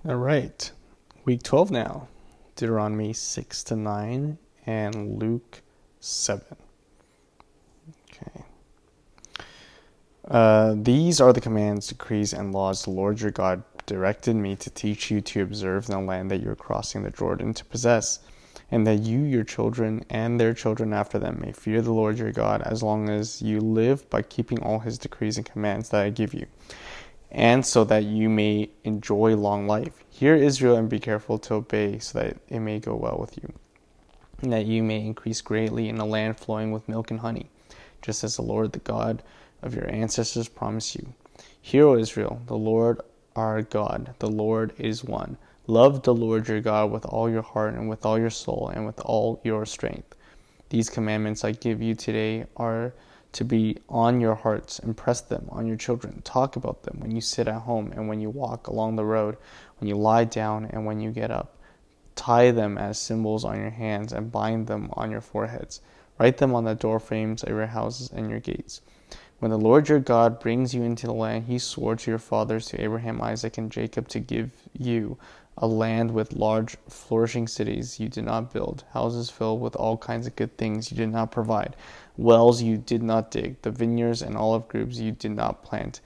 All right. Week 12 now. Deuteronomy 6 to 9 and Luke 7. Okay. These are the commands, decrees, and laws the Lord your God directed me to teach you to observe in the land that you are crossing the Jordan to possess, and that you, your children, and their children after them may fear the Lord your God as long as you live by keeping all his decrees and commands that I give you, and so that you may enjoy long life. Hear, Israel, and be careful to obey, so that it may go well with you, and that you may increase greatly in a land flowing with milk and honey, just as the Lord, the God of your ancestors, promised you. Hear, O Israel, the Lord our God, the Lord is one. Love the Lord your God with all your heart and with all your soul and with all your strength. These commandments I give you today are to be on your hearts. Impress them on your children. Talk about them when you sit at home and when you walk along the road, when you lie down and when you get up. Tie them as symbols on your hands and bind them on your foreheads. Write them on the doorframes of your houses and your gates. When the Lord your God brings you into the land he swore to your fathers, to Abraham, Isaac, and Jacob, to give you, a land with large, flourishing cities you did not build, houses filled with all kinds of good things you did not provide, wells you did not dig, the vineyards and olive groves you did not plant.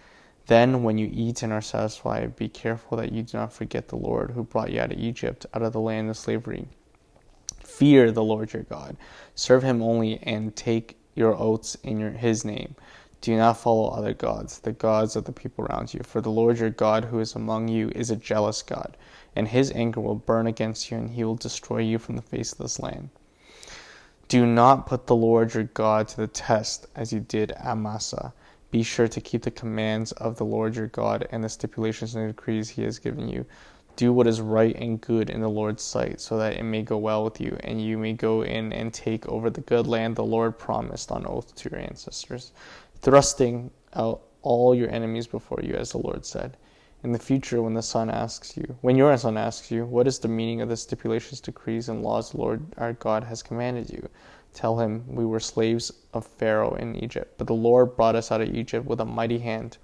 Then, when you eat and are satisfied, be careful that you do not forget the Lord who brought you out of Egypt, out of the land of slavery. Fear the Lord your God. Serve him only and take your oaths in his name. Do not follow other gods, the gods of the people around you. For the Lord your God who is among you is a jealous God, and his anger will burn against you, and he will destroy you from the face of this land. Do not put the Lord your God to the test as you did at Massah. Be sure to keep the commands of the Lord your God and the stipulations and decrees he has given you. Do what is right and good in the Lord's sight, so that it may go well with you, and you may go in and take over the good land the Lord promised on oath to your ancestors, thrusting out all your enemies before you, as the Lord said. In the future, when your son asks you, what is the meaning of the stipulations, decrees, and laws the Lord our God has commanded you? Tell him, we were slaves of Pharaoh in Egypt, but the Lord brought us out of Egypt with a mighty hand.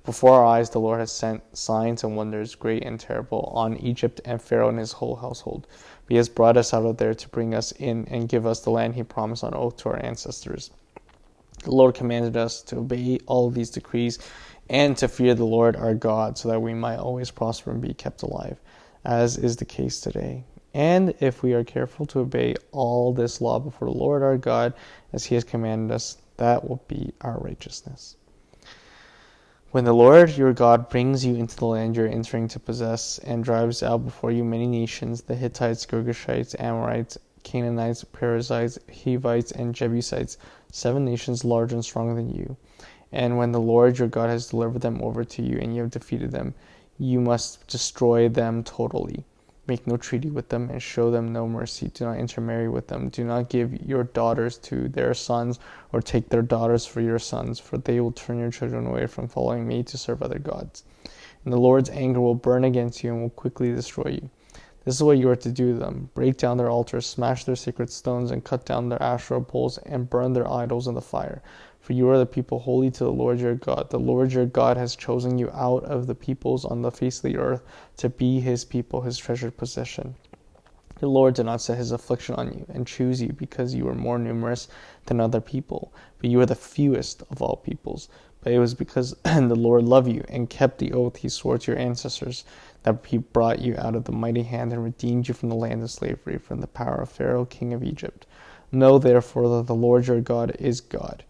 Before our eyes the Lord has sent signs and wonders, great and terrible, on Egypt and Pharaoh and his whole household. He has brought us out of there to bring us in and give us the land he promised on oath to our ancestors. The Lord commanded us to obey all these decrees and to fear the Lord our God, so that we might always prosper and be kept alive, as is the case today. And if we are careful to obey all this law before the Lord our God, as he has commanded us, that will be our righteousness. When the Lord your God brings you into the land you are entering to possess, and drives out before you many nations, the Hittites, Girgashites, Amorites, Canaanites, Perizzites, Hivites, and Jebusites, 7 nations larger and stronger than you. And when the Lord your God has delivered them over to you, and you have defeated them, you must destroy them totally. Make no treaty with them, and show them no mercy. Do not intermarry with them. Do not give your daughters to their sons, or take their daughters for your sons, for they will turn your children away from following me to serve other gods. And the Lord's anger will burn against you and will quickly destroy you. This is what you are to do to them. Break down their altars, smash their sacred stones, and cut down their Asherah poles, and burn their idols in the fire. For you are the people holy to the Lord your God. The Lord your God has chosen you out of the peoples on the face of the earth to be his people, his treasured possession. The Lord did not set his affliction on you and choose you because you were more numerous than other people, but you were the fewest of all peoples. But it was because the Lord loved you and kept the oath he swore to your ancestors, that he brought you out of the mighty hand and redeemed you from the land of slavery, from the power of Pharaoh, king of Egypt. Know therefore that the Lord your God is God.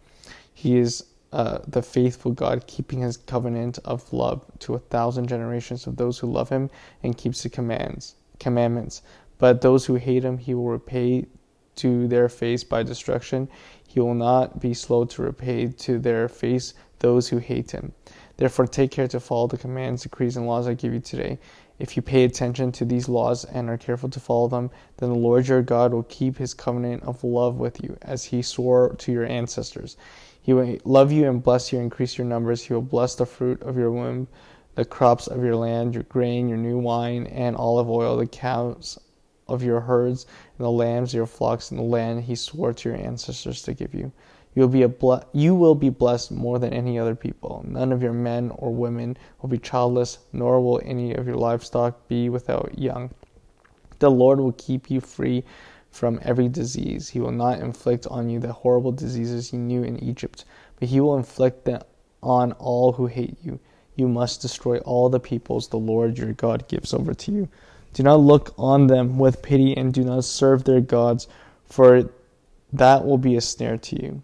He is the faithful God, keeping his covenant of love to 1,000 generations of those who love him and keeps his commandments. But those who hate him he will repay to their face by destruction. He will not be slow to repay to their face those who hate him. Therefore take care to follow the commands, decrees, and laws I give you today. If you pay attention to these laws and are careful to follow them, then the Lord your God will keep his covenant of love with you, as he swore to your ancestors. He will love you and bless you, increase your numbers. He will bless the fruit of your womb, the crops of your land, your grain, your new wine, and olive oil, the cows of your herds, and the lambs of your flocks in the land he swore to your ancestors to give you. You will be blessed more than any other people. None of your men or women will be childless, nor will any of your livestock be without young. The Lord will keep you free from every disease. He will not inflict on you the horrible diseases you knew in Egypt, but he will inflict them on all who hate you. You must destroy all the peoples the Lord your God gives over to you. Do not look on them with pity and do not serve their gods, for that will be a snare to you.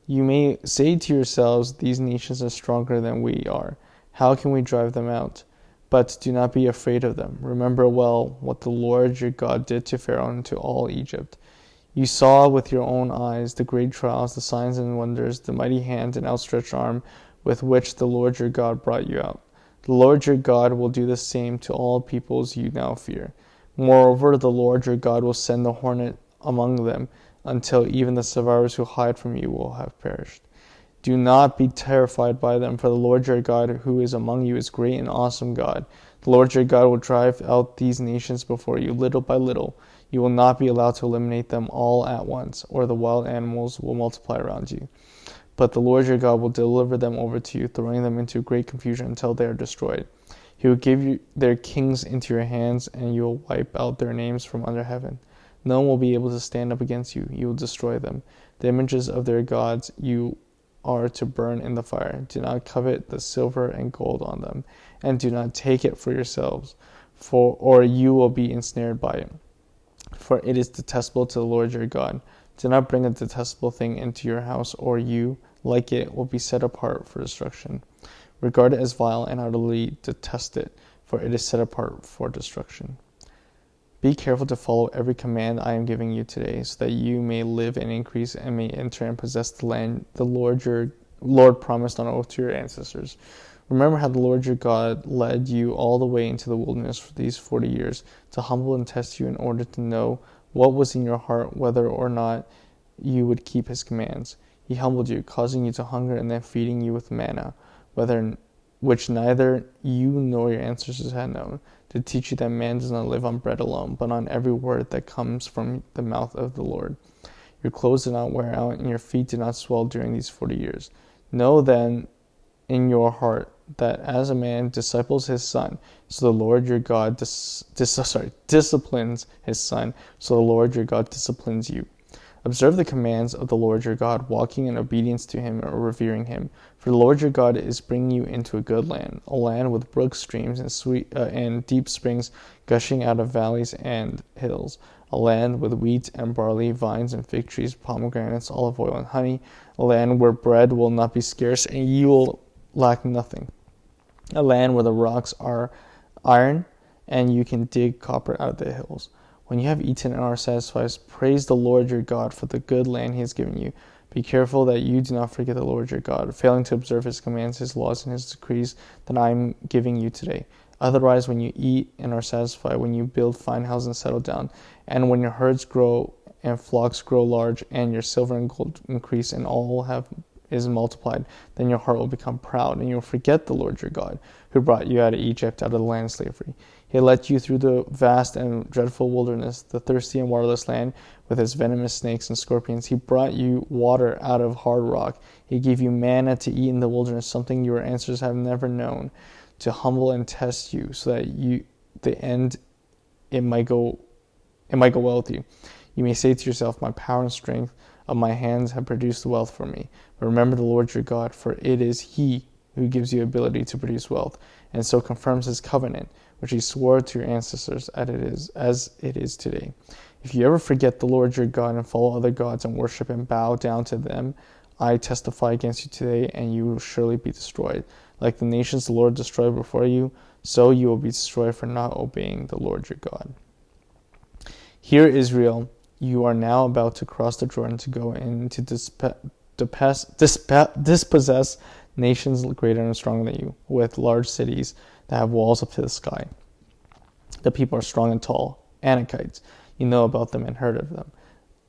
You may say to yourselves, these nations are stronger than we are. How can we drive them out? But do not be afraid of them. Remember well what the Lord your God did to Pharaoh and to all Egypt. You saw with your own eyes the great trials, the signs and wonders, the mighty hand and outstretched arm with which the Lord your God brought you out. The Lord your God will do the same to all peoples you now fear. Moreover, the Lord your God will send the hornet among them, until even the survivors who hide from you will have perished. Do not be terrified by them, for the Lord your God who is among you is great and awesome God. The Lord your God will drive out these nations before you, little by little. You will not be allowed to eliminate them all at once, or the wild animals will multiply around you. But the Lord your God will deliver them over to you, throwing them into great confusion until they are destroyed. He will give you their kings into your hands, and you will wipe out their names from under heaven. No one will be able to stand up against you. You will destroy them. The images of their gods you are to burn in the fire. Do not covet the silver and gold on them, and do not take it for yourselves, or you will be ensnared by it. For it is detestable to the Lord your God. Do not bring a detestable thing into your house, or you, like it, will be set apart for destruction. Regard it as vile and utterly detest it, for it is set apart for destruction. Be careful to follow every command I am giving you today, so that you may live and increase and may enter and possess the land the Lord your Lord promised on oath to your ancestors. Remember how the Lord your God led you all the way into the wilderness for these 40 years, to humble and test you in order to know what was in your heart, whether or not you would keep his commands. He humbled you, causing you to hunger and then feeding you with manna, which neither you nor your ancestors had known, to teach you that man does not live on bread alone, but on every word that comes from the mouth of the Lord. Your clothes did not wear out, and your feet did not swell during these 40 years. Know then in your heart that as a man disciples his son, so the Lord your God disciplines his son, so the Lord your God disciplines you. Observe the commands of the Lord your God, walking in obedience to him or revering him. For the Lord your God is bringing you into a good land, a land with brooks, streams, and deep springs gushing out of valleys and hills, a land with wheat and barley, vines and fig trees, pomegranates, olive oil and honey, a land where bread will not be scarce and you will lack nothing, a land where the rocks are iron and you can dig copper out of the hills. When you have eaten and are satisfied, praise the Lord your God for the good land he has given you. Be careful that you do not forget the Lord your God, failing to observe his commands, his laws, and his decrees that I am giving you today. Otherwise, when you eat and are satisfied, when you build fine houses and settle down, and when your herds grow and flocks grow large, and your silver and gold increase, and all is multiplied, then your heart will become proud, and you will forget the Lord your God, who brought you out of Egypt, out of the land of slavery. He led you through the vast and dreadful wilderness, the thirsty and waterless land, with its venomous snakes and scorpions. He brought you water out of hard rock. He gave you manna to eat in the wilderness, something your ancestors have never known, to humble and test you, so that it might go well with you. You may say to yourself, my power and strength of my hands have produced wealth for me. But remember the Lord your God, for it is he who gives you ability to produce wealth, and so confirms his covenant, which he swore to your ancestors as it is today. If you ever forget the Lord your God and follow other gods and worship and bow down to them, I testify against you today, and you will surely be destroyed. Like the nations the Lord destroyed before you, so you will be destroyed for not obeying the Lord your God. Hear, Israel, you are now about to cross the Jordan to go in to dispossess nations greater and stronger than you, with large cities that have walls up to the sky. The people are strong and tall, Anakites. You know about them and heard of them.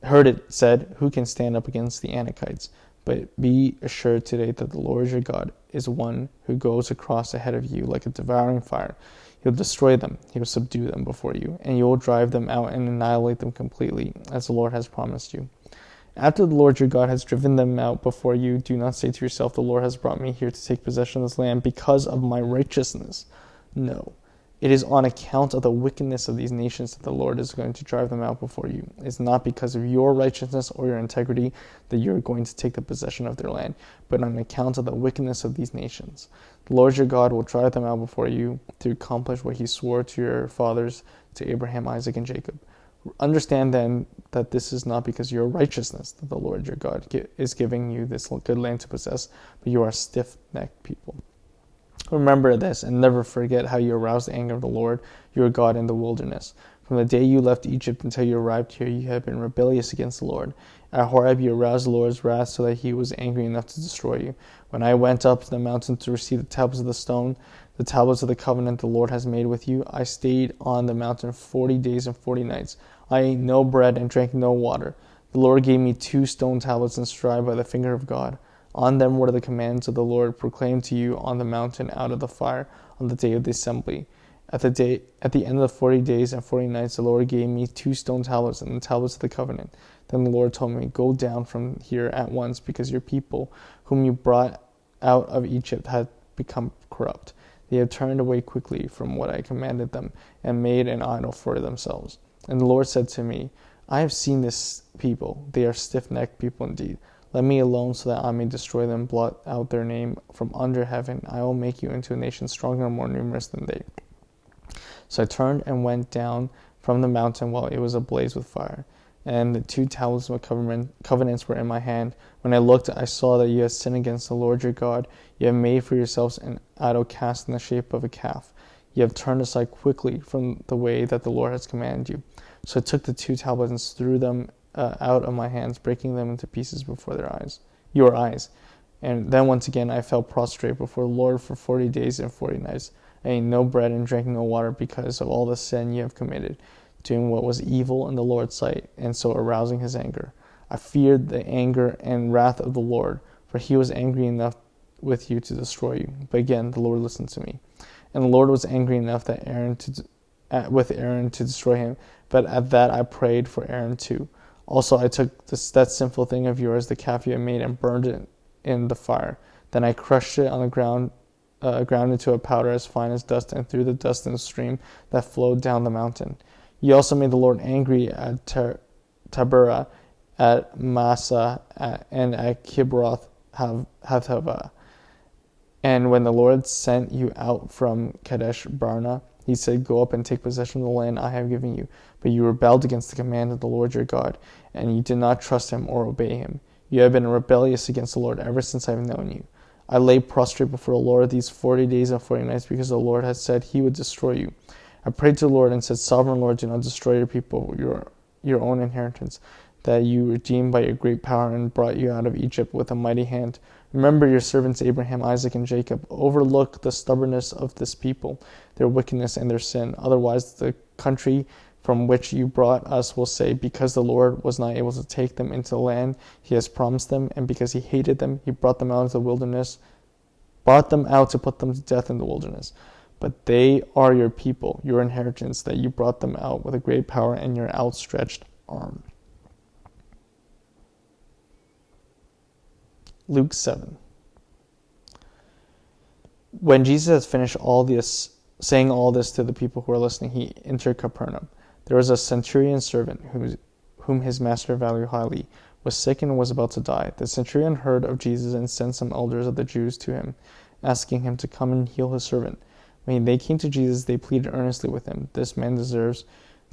Heard it said, who can stand up against the Anakites? But be assured today that the Lord your God is one who goes across ahead of you like a devouring fire. He will destroy them, he will subdue them before you, and you will drive them out and annihilate them completely, as the Lord has promised you. After the Lord your God has driven them out before you, do not say to yourself, the Lord has brought me here to take possession of this land because of my righteousness. No. It is on account of the wickedness of these nations that the Lord is going to drive them out before you. It's not because of your righteousness or your integrity that you're going to take the possession of their land, but on account of the wickedness of these nations. The Lord your God will drive them out before you to accomplish what he swore to your fathers, to Abraham, Isaac, and Jacob. Understand then that this is not because of your righteousness that the Lord your God is giving you this good land to possess, but you are a stiff-necked people. Remember this and never forget how you aroused the anger of the Lord your God in the wilderness. From the day you left Egypt until you arrived here, you have been rebellious against the Lord. At Horeb you aroused the Lord's wrath so that he was angry enough to destroy you. When I went up to the mountain to receive the tablets of the stone, the tablets of the covenant the Lord has made with you, I stayed on the mountain 40 days and 40 nights. I ate no bread and drank no water. The Lord gave me 2 stone tablets inscribed by the finger of God. On them were the commands of the Lord proclaimed to you on the mountain out of the fire on the day of the assembly. At the end of the 40 days and 40 nights, the Lord gave me 2 stone tablets and the tablets of the covenant. Then the Lord told me, go down from here at once, because your people, whom you brought out of Egypt, have become corrupt. They have turned away quickly from what I commanded them and made an idol for themselves. And the Lord said to me, I have seen this people. They are stiff-necked people indeed. Let me alone so that I may destroy them, blot out their name from under heaven. I will make you into a nation stronger and more numerous than they. So I turned and went down from the mountain while it was ablaze with fire. And the 2 tablets of covenants were in my hand. When I looked, I saw that you had sinned against the Lord your God. You have made for yourselves an idol cast in the shape of a calf. You have turned aside quickly from the way that the Lord has commanded you. So I took the 2 tablets and threw them out of my hands, breaking them into pieces before your eyes. And then once again I fell prostrate before the Lord for 40 days and 40 nights. I ate no bread and drank no water because of all the sin you have committed, doing what was evil in the Lord's sight, and so arousing his anger. I feared the anger and wrath of the Lord, for he was angry enough with you to destroy you. But again the Lord listened to me. And the Lord was angry enough with Aaron to destroy him. But at that I prayed for Aaron too. Also I took that sinful thing of yours, the calf you had made, and burned it in the fire. Then I crushed it on the ground into a powder as fine as dust, and threw the dust in a stream that flowed down the mountain. You also made the Lord angry at Taberah, at Massa, and at Kibroth Hattaavah. And when the Lord sent you out from Kadesh Barnea, he said, go up and take possession of the land I have given you. But you rebelled against the command of the Lord your God, and you did not trust him or obey him. You have been rebellious against the Lord ever since I have known you. I lay prostrate before the Lord these 40 days and 40 nights because the Lord had said he would destroy you. I prayed to the Lord and said, Sovereign Lord, do not destroy your people, your own inheritance, that you redeemed by your great power and brought you out of Egypt with a mighty hand. Remember your servants Abraham, Isaac, and Jacob. Overlook the stubbornness of this people, their wickedness and their sin. Otherwise the country from which you brought us will say, because the Lord was not able to take them into the land he has promised them, and because he hated them, he brought them out of the wilderness, brought them out to put them to death in the wilderness. But they are your people, your inheritance, that you brought them out with a great power and your outstretched arm. Luke 7. When Jesus had finished saying all this to the people who were listening, he entered Capernaum. There was a centurion servant whom his master valued highly, was sick and was about to die. The centurion heard of Jesus and sent some elders of the Jews to him, asking him to come and heal his servant. When they came to Jesus, they pleaded earnestly with him, "This man deserves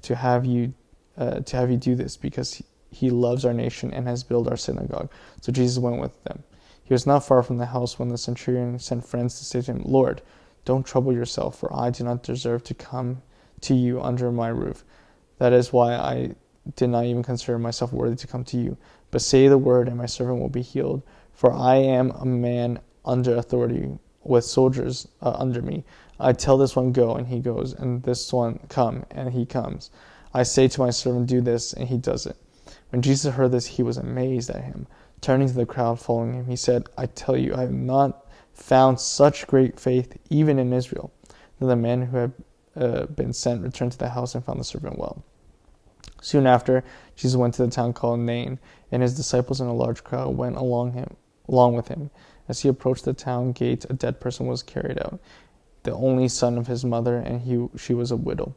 to have you do this, because he loves our nation and has built our synagogue." So Jesus went with them. He was not far from the house when the centurion sent friends to say to him, "Lord, don't trouble yourself, for I do not deserve to come to you under my roof. That is why I did not even consider myself worthy to come to you. But say the word, and my servant will be healed. For I am a man under authority, with soldiers under me. I tell this one, go, and he goes, and this one, come, and he comes. I say to my servant, do this, and he does it." When Jesus heard this, he was amazed at him. Turning to the crowd following him, he said, "I tell you, I have not found such great faith even in Israel." Then the man who had been sent returned to the house and found the servant well. Soon after, Jesus went to the town called Nain, and his disciples and a large crowd went along with him. As he approached the town gate, a dead person was carried out, the only son of his mother, and she was a widow.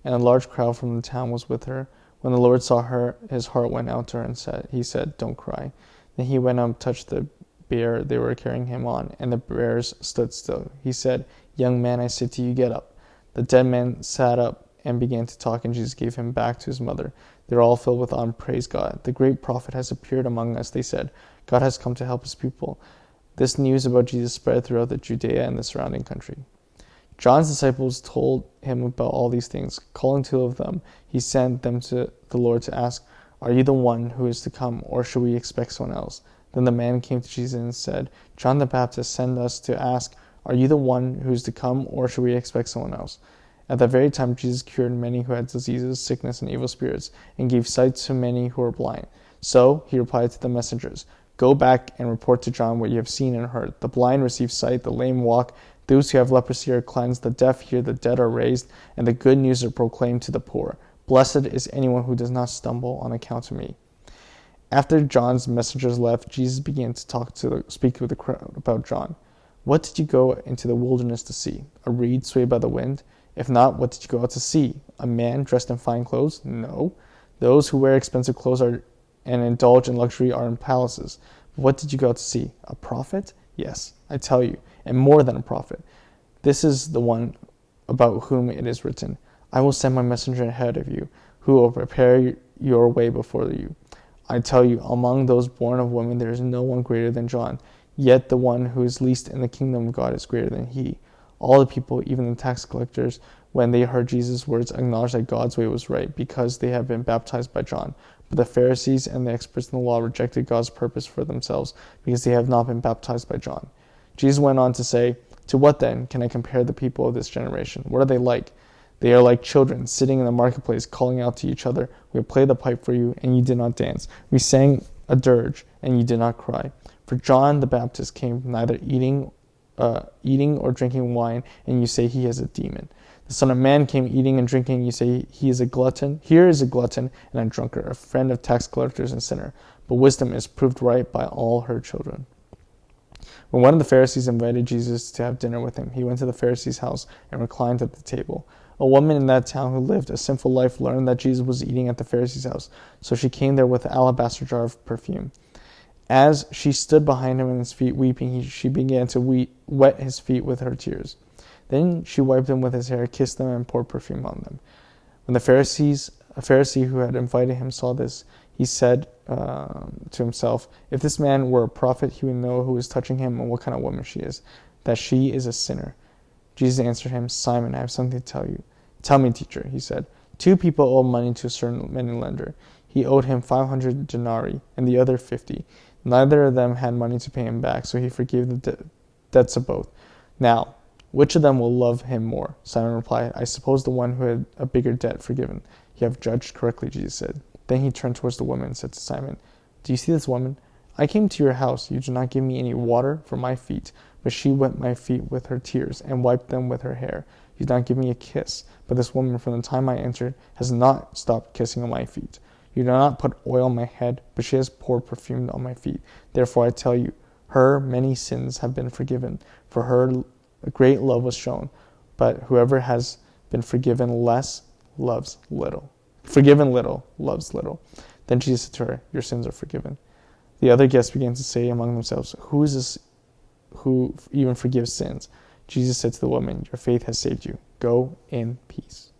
And a large crowd from the town was with her. When the Lord saw her, his heart went out to her, and he said, "Don't cry." Then he went up, touched the bier they were carrying him on, and the bearers stood still. He said, "Young man, I say to you, get up." The dead man sat up and began to talk, and Jesus gave him back to his mother. They were all filled with awe and praised God. "The great prophet has appeared among us," they said. "God has come to help his people." This news about Jesus spread throughout the Judea and the surrounding country. John's disciples told him about all these things. Calling two of them, he sent them to the Lord to ask, "Are you the one who is to come, or should we expect someone else?" Then the man came to Jesus and said, "John the Baptist sent us to ask, 'Are you the one who is to come, or should we expect someone else?'" At that very time, Jesus cured many who had diseases, sickness, and evil spirits, and gave sight to many who were blind. So he replied to the messengers, "Go back and report to John what you have seen and heard. The blind receive sight, the lame walk, those who have leprosy are cleansed, the deaf hear, the dead are raised, and the good news are proclaimed to the poor. Blessed is anyone who does not stumble on account of me." After John's messengers left, Jesus began to speak to the crowd about John. "What did you go into the wilderness to see? A reed swayed by the wind? If not, what did you go out to see? A man dressed in fine clothes? No. Those who wear expensive clothes and indulge in luxury are in palaces. But what did you go out to see? A prophet? Yes, I tell you, and more than a prophet. This is the one about whom it is written, 'I will send my messenger ahead of you, who will prepare your way before you.' I tell you, among those born of women there is no one greater than John, yet the one who is least in the kingdom of God is greater than he." All the people, even the tax collectors, when they heard Jesus' words, acknowledged that God's way was right, because they had been baptized by John. But the Pharisees and the experts in the law rejected God's purpose for themselves, because they have not been baptized by John. Jesus went on to say, "To what then can I compare the people of this generation? What are they like? They are like children sitting in the marketplace, calling out to each other, 'We played the pipe for you, and you did not dance. We sang a dirge, and you did not cry.' For John the Baptist came neither eating or drinking wine, and you say he has a demon. The Son of Man came eating and drinking, and you say he is a glutton. Here is a glutton and a drunkard, a friend of tax collectors and sinner. But wisdom is proved right by all her children." When one of the Pharisees invited Jesus to have dinner with him, he went to the Pharisee's house and reclined at the table. A woman in that town who lived a sinful life learned that Jesus was eating at the Pharisee's house, so she came there with an alabaster jar of perfume. As she stood behind him and his feet weeping, she began to wet his feet with her tears. Then she wiped them with his hair, kissed them, and poured perfume on them. When a Pharisee who had invited him saw this, he said to himself, "If this man were a prophet, he would know who is touching him and what kind of woman she is, that she is a sinner." Jesus answered him, "Simon, I have something to tell you." "Tell me, teacher," he said. "Two people owed money to a certain money lender. He owed him 500 denarii, and the other 50. Neither of them had money to pay him back, so he forgave the debts of both. Now, which of them will love him more?" Simon replied, "I suppose the one who had a bigger debt forgiven." "You have judged correctly," Jesus said. Then he turned towards the woman and said to Simon, "Do you see this woman? I came to your house. You did not give me any water for my feet, but she wet my feet with her tears and wiped them with her hair. You did not give me a kiss, but this woman from the time I entered has not stopped kissing on my feet. You did not put oil on my head, but she has poured perfume on my feet. Therefore I tell you, her many sins have been forgiven, for her great love was shown. But whoever has been forgiven less loves little. Forgiven little loves little." Then Jesus said to her, "Your sins are forgiven." The other guests began to say among themselves, "Who is this who even forgives sins?" Jesus said to the woman, "Your faith has saved you. Go in peace."